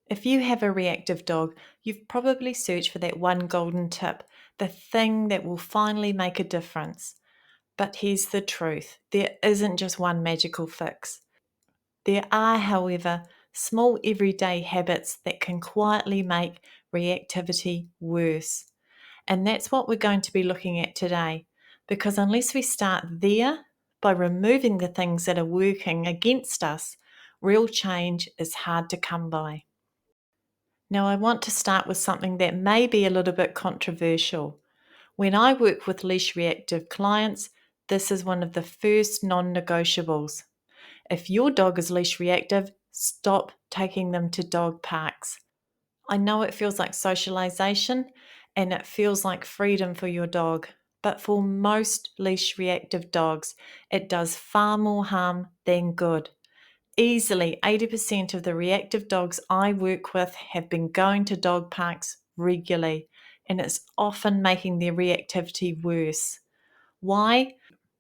If you have a reactive dog, you've probably searched for that one golden tip, the thing that will finally make a difference. But here's the truth, there isn't just one magical fix. There are, however, small everyday habits that can quietly make reactivity worse. And that's what we're going to be looking at today. Because unless we start there, by removing the things that are working against us, real change is hard to come by. Now, I want to start with something that may be a little bit controversial. When I work with leash reactive clients, this is one of the first non negotiables. If your dog is leash reactive, stop taking them to dog parks. I know it feels like socialization and it feels like freedom for your dog, but for most leash reactive dogs, it does far more harm than good. Easily 80% of the reactive dogs I work with have been going to dog parks regularly, and it's often making their reactivity worse. Why?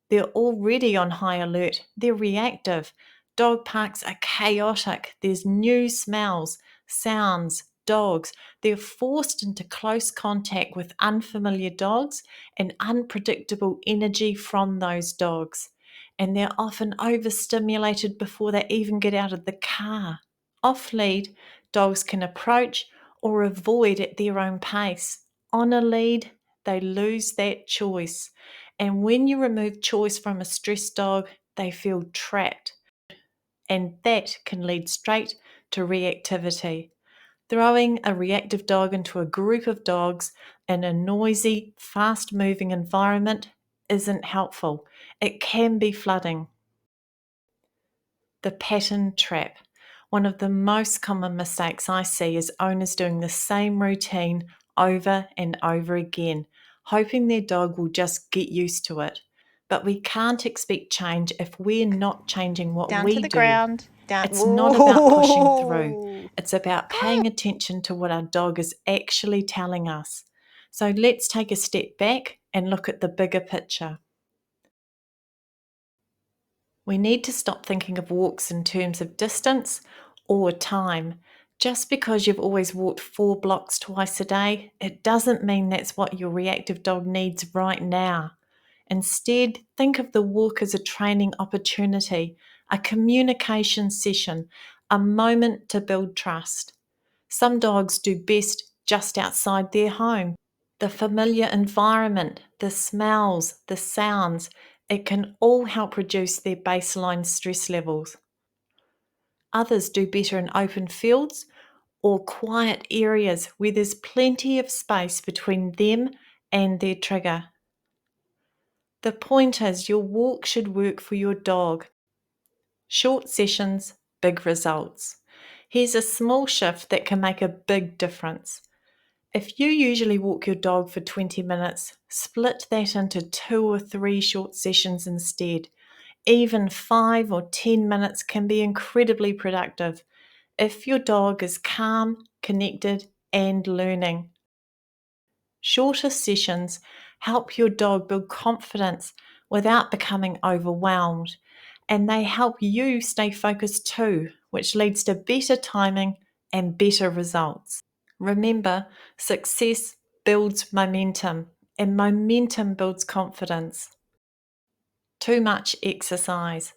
They're already on high alert. They're reactive. Dog parks are chaotic. There's new smells, sounds, dogs. They're forced into close contact with unfamiliar dogs and unpredictable energy from those dogs. And they're often overstimulated before they even get out of the car. Off lead, dogs can approach or avoid at their own pace. On a lead, they lose that choice. And when you remove choice from a stressed dog, they feel trapped. And that can lead straight to reactivity. Throwing a reactive dog into a group of dogs in a noisy, fast moving environment isn't helpful. It can be flooding. The pattern trap. One of the most common mistakes I see is owners doing the same routine over and over again, hoping their dog will just get used to it. But we can't expect change if we're not changing what Down we to the do. ground. Down. It's not about pushing through. Whoa. It's about paying attention to what our dog is actually telling us. So let's take a step back and look at the bigger picture. We need to stop thinking of walks in terms of distance or time. Just because you've always walked 4 blocks twice a day, it doesn't mean that's what your reactive dog needs right now. Instead, think of the walk as a training opportunity, a communication session, a moment to build trust. Some dogs do best just outside their home. The familiar environment, the smells, the sounds, it can all help reduce their baseline stress levels. Others do better in open fields or quiet areas where there's plenty of space between them and their trigger. The point is, your walk should work for your dog. Short sessions, big results. Here's a small shift that can make a big difference. If you usually walk your dog for 20 minutes, split that into 2 or 3 short sessions instead. Even 5 or 10 minutes can be incredibly productive if your dog is calm, connected, and learning. Shorter sessions help your dog build confidence without becoming overwhelmed, and they help you stay focused too, which leads to better timing and better results. Remember, success builds momentum, and momentum builds confidence. Too much exercise.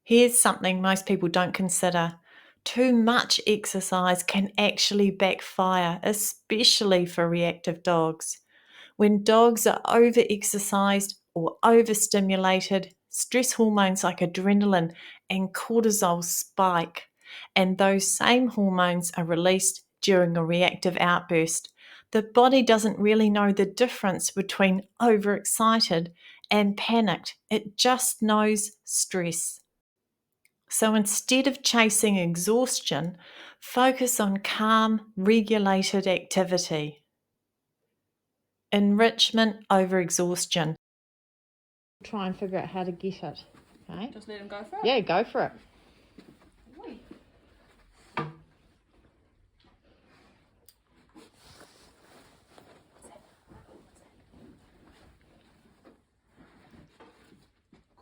Here's something most people don't consider. Too much exercise can actually backfire, especially for reactive dogs. When dogs are over-exercised or overstimulated, stress hormones like adrenaline and cortisol spike, and those same hormones are released during a reactive outburst. The body doesn't really know the difference between overexcited and panicked. It just knows stress. So instead of chasing exhaustion, focus on calm, regulated activity. Enrichment over exhaustion. Try and figure out how to get it. Okay? Just let him go for it? Yeah, go for it.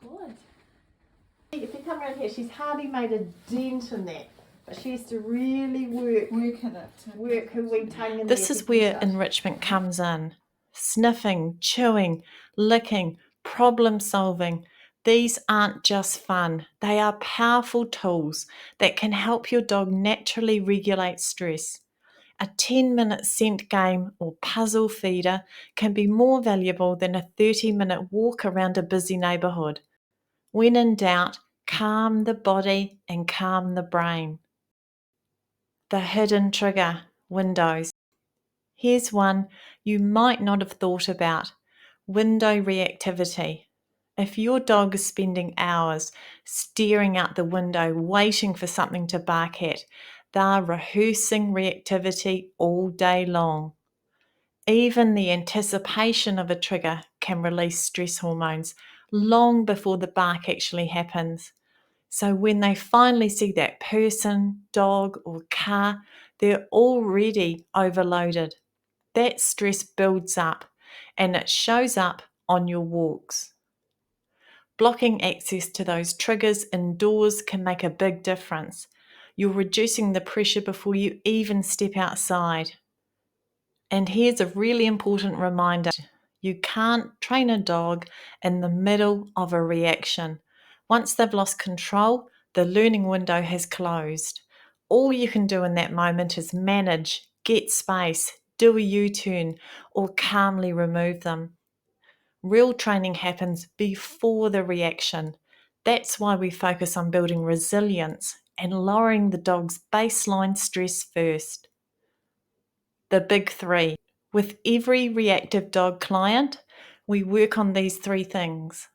Good. If you come around here, she's hardly made a dent in that. But she has to really work her wee tongue in This there is to where get it. enrichment comes in. Sniffing, chewing, licking, problem solving. These aren't just fun, they are powerful tools that can help your dog naturally regulate stress. A 10-minute scent game or puzzle feeder can be more valuable than a 30-minute walk around a busy neighbourhood. When in doubt, calm the body and calm the brain. The hidden trigger, windows. Here's one you might not have thought about: window reactivity. If your dog is spending hours staring out the window waiting for something to bark at, they're rehearsing reactivity all day long. Even the anticipation of a trigger can release stress hormones long before the bark actually happens. So when they finally see that person, dog, or car, they're already overloaded. That stress builds up and it shows up on your walks. Blocking access to those triggers indoors can make a big difference. You're reducing the pressure before you even step outside. And here's a really important reminder: you can't train a dog in the middle of a reaction. Once they've lost control, the learning window has closed. All you can do in that moment is manage, get space, do a U-turn, or calmly remove them. Real training happens before the reaction. That's why we focus on building resilience and lowering the dog's baseline stress first. The big three. With every reactive dog client, we work on these three things: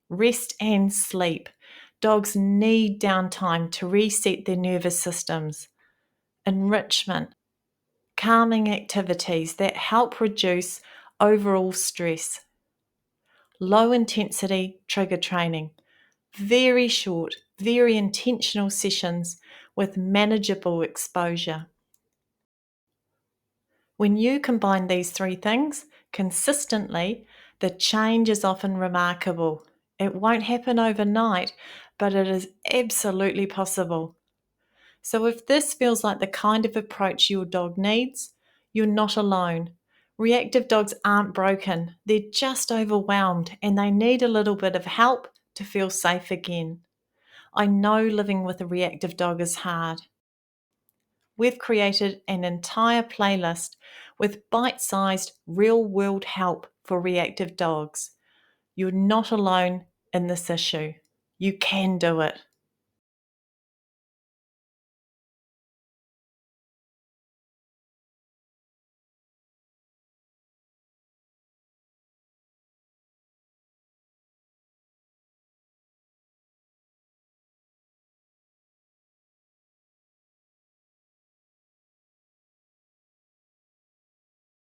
rest and sleep. Dogs need downtime to reset their nervous systems. Enrichment, calming activities that help reduce overall stress. Low intensity trigger training, very short, very intentional sessions with manageable exposure. When you combine these three things consistently, the change is often remarkable. It won't happen overnight, but it is absolutely possible. So if this feels like the kind of approach your dog needs, you're not alone. Reactive dogs aren't broken, they're just overwhelmed and they need a little bit of help to feel safe again. I know living with a reactive dog is hard. We've created an entire playlist with bite-sized, real-world help for reactive dogs. You're not alone in this issue. You can do it.